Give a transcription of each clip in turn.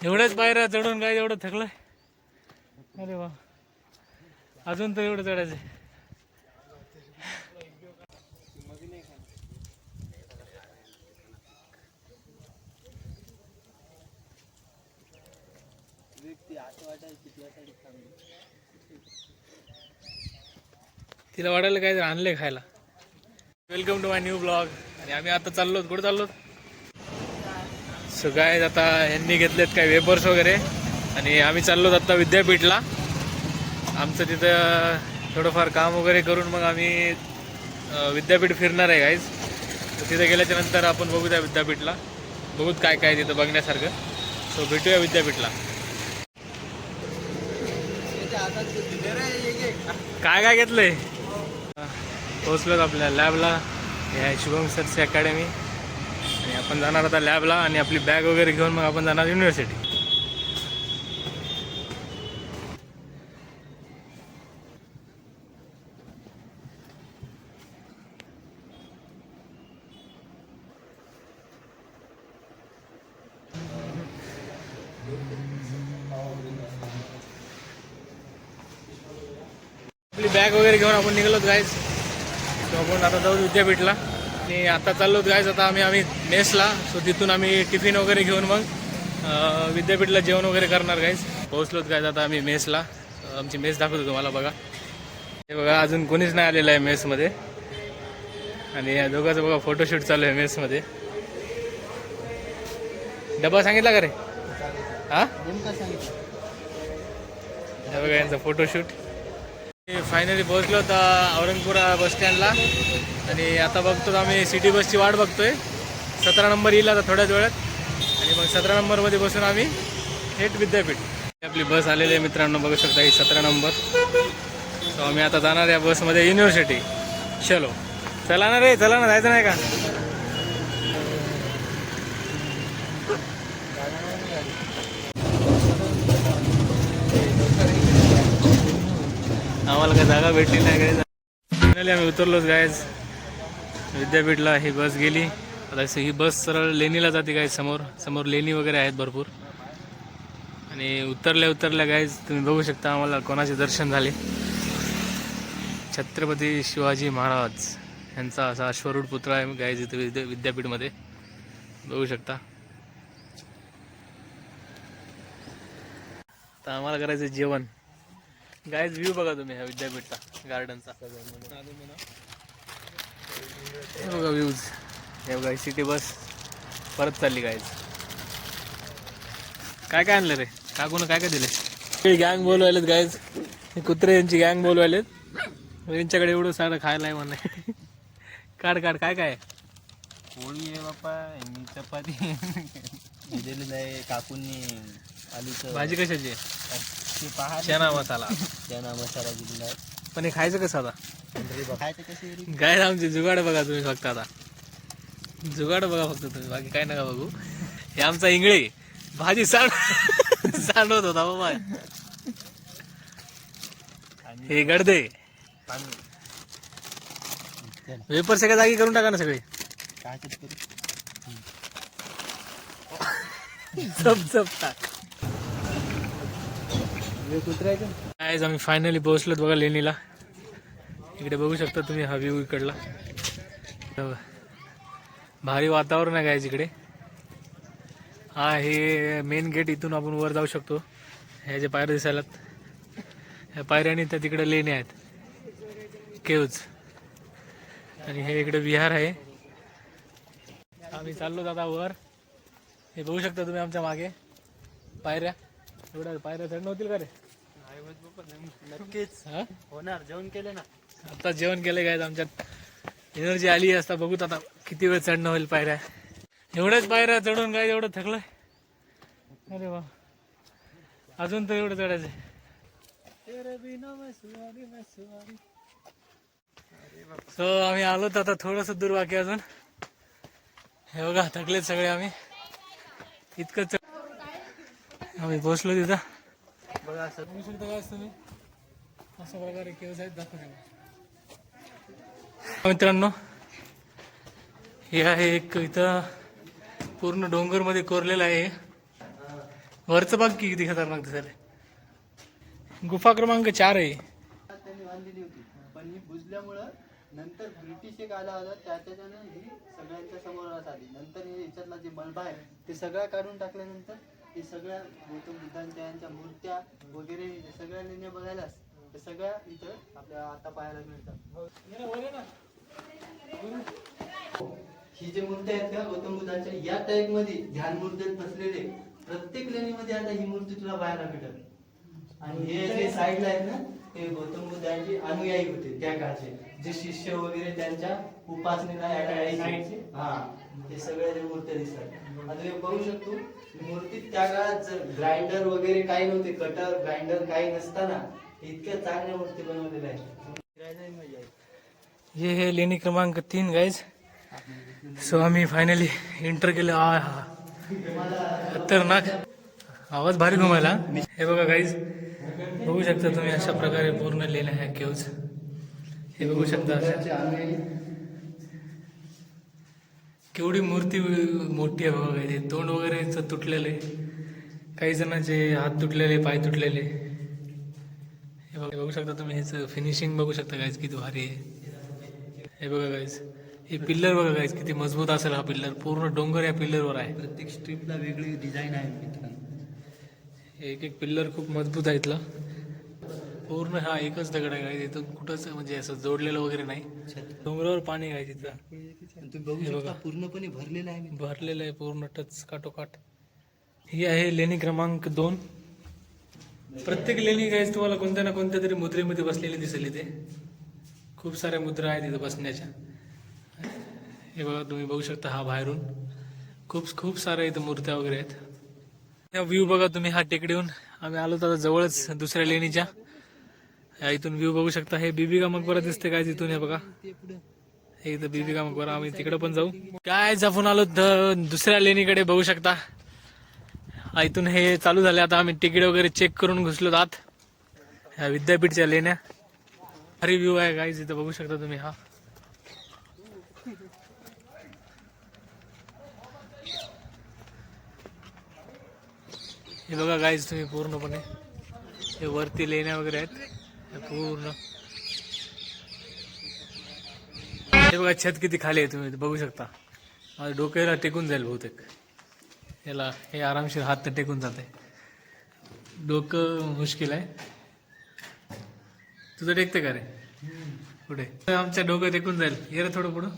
एवढ्याच पायऱ्या चढून काय एवढं थकलंय. अरे वा, अजून तर एवढं चढायचं. तिला वाटायला काय आणलंय खायला. Welcome to my new blog. आणि आम्ही आता चाललो. कुठे चाललो? सो गाइस आता यांनी घेतलेत काय वेपर्स वगैरे आणि आम्ही चाललो आता विद्यापीठला. आमचं तिथं थोडंफार काम वगैरे करून मग आम्ही विद्यापीठ फिरणार आहे गाईज. तर तिथे गेल्याच्या नंतर आपण बघू त्या विद्यापीठला, बघूत काय काय तिथं बघण्यासारखं. सो भेटूया विद्यापीठला. काय काय घेतलंय? पोहोचलोत आपल्या लॅबला. हे आहे शुभम सरची अकॅडमी आणि आपण जाणार आता लॅबला आणि आपली बॅग वगैरे घेऊन मग आपण जाणार युनिव्हर्सिटी. आपली बॅग वगैरे घेऊन आपण निघालोत गाईज. सो आपण आता जाऊ विद्यापीठला आणि आता चाललोत गाईज. आता आम्ही मेसला. सो तिथून आम्ही टिफिन वगैरे घेऊन मग विद्यापीठला जेवण वगैरे करणार गाईज. पोहोचलोत गाईज आता आम्ही मेसला. आमची मेस दाखवतो तुम्हाला. बघा हे बघा, अजून कोणीच नाही आलेलं आहे मेसमध्ये. आणि या दोघांचं बघा फोटोशूट चालू आहे मेसमध्ये. डबा सांगितला का रे? हा हे बघा यांचा फोटोशूट. फायनली पोहोचलो होता औरंगपुरा बस स्टँडला आणि आता बघतो आम्ही सिटी बसची वाट बघतोय. 17 नंबर येईल आता थोड्याच वेळात आणि मग 17 नंबरमध्ये बसून आम्ही थेट विद्यापीठ. आपली बस आलेली आहे मित्रांनो, बघू शकता ही 17 नंबर. सो आम्ही आता जाणार या बसमध्ये युनिव्हर्सिटी. चलो चला ना रे, चला ना, जायचं नाही का? आम्हाला काय जागा भेटली नाही काय. फायनली आम्ही उतरलोच गायज विद्यापीठला. ही बस गेली आता. ही बस सरळ लेणीला जाते गायज. समोर लेणी वगैरे आहेत भरपूर. आणि उतरल्या गायज तुम्ही बघू शकता आम्हाला कोणाचे दर्शन झाले. छत्रपती शिवाजी महाराज यांचा असा अश्वरूढ पुत्र आहे गायज इथे विद्यापीठमध्ये बघू शकता. तर आम्हाला करायचं जेवण गायज. व्ह्यू बघा तुम्ही ह्या विद्यापीठचा, गार्डनचा. हे बघा व्ह्यूज. हे बघा सिटी बस परत चालली गायज. काय काय आणलं रे? काकून काय काय दिले? गँग बोलवायलेत गायज. हे कुत्रे यांची गँग बोलवायलेत. यांच्याकडे एवढं सारं खायला आहे म्हणा. काढ काय काय? पोळी आहे बाप्पा, चपाती दिलेलं आहे काकूंनी. आलूचं भाजी कशाची आहे? चना मसाला दिलेला आहे. पण हे खायचं कसं आता? खायचं कशी गाय आमची जुगाड बघा तुम्ही फक्त. आता जुगाड बघा फक्त तुम्ही, बाकी काय नका बघू. हे आमचा इंगळे भाजी सांडवत होता बाबा. हे गडदे वेपर सगळ्या जागी करून टाका ना सगळे. काय जप टाक. आज आम्ही फायनली पोहोचलो बघा लेणीला. इकडे बघू शकता तुम्ही हा व्ह्यू इकडला. भारी वातावरण आहे गायज इकडे. हा हे मेन गेट. इथून आपण वर जाऊ शकतो. ह्या जे पायऱ्या दिसायलात ह्या पायऱ्याने त्या तिकडे लेणे आहेत, केव्ज. आणि हे इकडे विहार आहे. आम्ही चाललो आता वर. हे बघू शकता तुम्ही आमच्या मागे पायऱ्या. एवढ्या पायऱ्या चढणं होतील का रे? नक्कीच होणार. जेवण केले ना? आता जेवण केलं काय. आमच्यात एनर्जी आली असता. बघूत आता किती वेळ चढणं होईल पायऱ्या. एवढ्याच पायऱ्या चढून काय एवढं थकलंय. अरे वा, अजून तर एवढं चढायचं. सो आम्ही आलो तर आता थोडस दूर बाकी अजून. हे बघा थकलेत सगळे आम्ही. इतकं आम्ही पोहोचलो तिथं. बघा सर, काय तुम्ही अशा प्रकारे केव्ज आहेत दाखवतो मित्रांनो. हे आहे एक इथं पूर्ण डोंगरमध्ये कोरलेलं आहे. वरचं बघ की किती खतरनाक दिसायला. गुफा क्रमांक 4 आहे. त्यांनी बांधलेली होती, पण ही बुजल्यामुळं नंतर ब्रिटिश एक आला होता, त्याच्यानं ही सगळ्यांच्या समोर आली. नंतर हे याच्यातला जे मलबा आहे ते सगळं काढून टाकल्यानंतर हे सगळ्या गौतम बुद्धांच्या यांच्या मूर्त्या वगैरे सगळ्या लेण्या बघायलाच ते सगळ्या इथं आपल्याला आता पाहायला मिळतात. ही जे मूर्ती आहेत का गौतम बुद्धांच्या या टाईप मध्ये ध्यान मुद्रेत बसलेले प्रत्येक लेणीमध्ये आता ही मूर्ती तुला पाहायला भेटेल. आणि हे जे साईडला आहेत ना ते गौतम बुद्धांचे अनुयायी होते त्या काळचे, जे शिष्य वगैरे त्यांच्या उपासनेला यायचे. हा ते सगळे जे मूर्त्या दिसतात आता हे बघू शकतो. मूर्तीत त्या काळात ग्राइंडर वगैरे काही नव्हते, कटर ग्राइंडर काही नसताना इतक्या चांगल्या मूर्ती बनवलेल्या आहेत. हे लेणी क्रमांक 3 गाईज. सो आम्ही फायनली एंटर केलं. हा खतरनाक आवाज भारी घुमायला. हे बघा गाईज, बघू शकता तुम्ही अशा प्रकारे पूर्ण लेण्या ह्या केव्ज. हे बघू शकता केवढी मूर्ती मोठी आहे बघा. हे तोंड वगैरे तुटलेले, काही जणांचे हात तुटलेले, पाय तुटलेले. हे बघू शकता तुम्ही. ह्याचं फिनिशिंग बघू शकता गाईज किती भारी आहे. हे बघा गाईज, हे पिल्लर बघा गाईज किती मजबूत असेल. हा पिल्लर पूर्ण डोंगर या पिल्लरवर आहे. प्रत्येक स्ट्रीपला वेगळी डिझाईन आहे मित्रांनो. एक एक पिल्लर खूप मजबूत आहे इथला. पूर्ण हा एकच दगड आहे गाईज. इथून कुठंच म्हणजे असं जोडलेलं वगैरे नाही. डोंगरावर पाणी आहे तिथं. तुम्ही बघू शकता पूर्णपणे भरलेलं आहे. भरलेलं आहे पूर्ण टच काटोकाट. ही आहे लेणी क्रमांक 2. प्रत्येक लेणी गाईज तुम्हाला कोणत्या ना कोणत्या तरी मुद्रेमध्ये बसलेली दिसेल. इथे खूप साऱ्या मुद्रा आहेत इथं बसण्याच्या. हे बघा तुम्ही बघू शकता. हा बाहेरून खूप साऱ्या इथं मूर्त्या वगैरे आहेत. हा व्ह्यू बघा तुम्ही. हा टेकडीहून आम्ही आलो तर जवळच दुसऱ्या लेणीच्या. इथून व्ह्यू बघू शकता. हे बीबी का मकबरा दिसते काय तिथून. हे बघा हे इथं बीबी का मकबरा. आम्ही तिकडे पण जाऊ. काय आपण आलो दुसऱ्या लेणीकडे बघू शकता. इथून हे चालू झाले. आता आम्ही तिकीट वगैरे चेक करून घुसलो आत. ह्या विद्यापीठच्या लेण्या. भारी व्ह्यू आहे गाईज इथं बघू शकता तुम्ही. हा हे बघा गाईज तुम्ही पूर्णपणे. हे वरती लेण्या वगैरे आहेत पूर्ण. हे बघा छत किती खाली आहे तुम्ही बघू शकता. माझ्या डोक्याला टेकून जाईल बहुतेक. याला हे आरामशीर हात तर टेकून जाते. डोकं मुश्किल आहे. तुझं टेकते का रे पुढे. आमच्या डोकं टेकून जाईल. ये रे थोडं पुढं.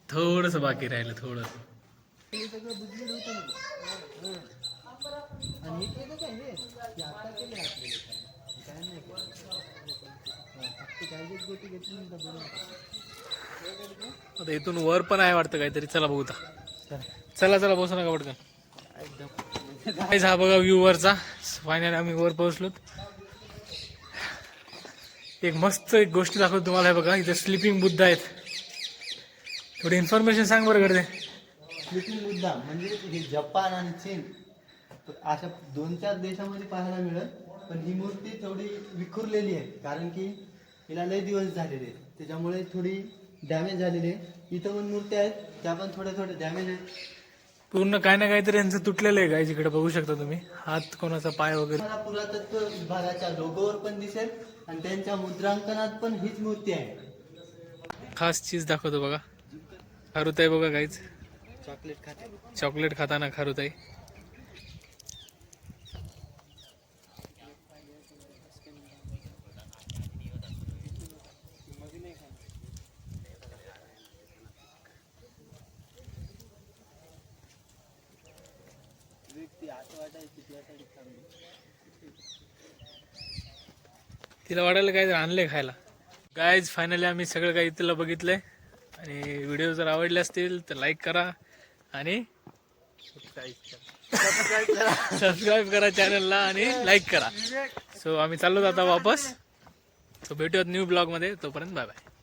थोडंसं बाकी राहिलं थोडंसं. आता इथून वर पण आहे वाटतं काहीतरी. चला बघू. चला बसू नका पटकन. हा बघा व्ह्यू वरचा. फायनली आम्ही वर पोहोचलो. एक मस्त एक गोष्ट दाखवतो तुम्हाला. हे बघा इथे स्लिपिंग बुद्ध आहेत. थोडी इन्फॉर्मेशन सांग बरं करते. स्लिपिंग बुद्धा म्हणजे हे जपान आणि चीन अशा 2-4 देशामध्ये पाहायला मिळत. पण ही मूर्ती थोडी विखुरलेली आहे, कारण की हिला लय दिवस झालेले त्याच्यामुळे थोडी डॅमेज झालेली आहे. इथं पण मूर्त्या आहेत त्या पण थोड्या डॅमेज आहेत. पूर्ण काय ना काहीतरी यांचं तुटलेलं आहे गाईज. इकडे बघू शकता तुम्ही. हात कोणाचा पाय वगैरे. मला पुरातत्व विभागाच्या लोगोवर पण दिसेल आणि त्यांच्या मुद्रांकनात पण हीच मूर्ती आहे. खास चीज दाखवतो बघा. खारुताई बघा गाईज. चॉकलेट खाताना खारुताई. तिला वाटायला काय आणलंय खायला. गाईज फायनली आम्ही सगळं काही तिला बघितलंय. आणि व्हिडिओ जर आवडले असतील तर लाईक करा आणि सबस्क्राईब करा चॅनलला आणि लाईक करा. सो आम्ही चाललो आता वापस. सो भेटूयात न्यू ब्लॉग मध्ये. तोपर्यंत बाय बाय.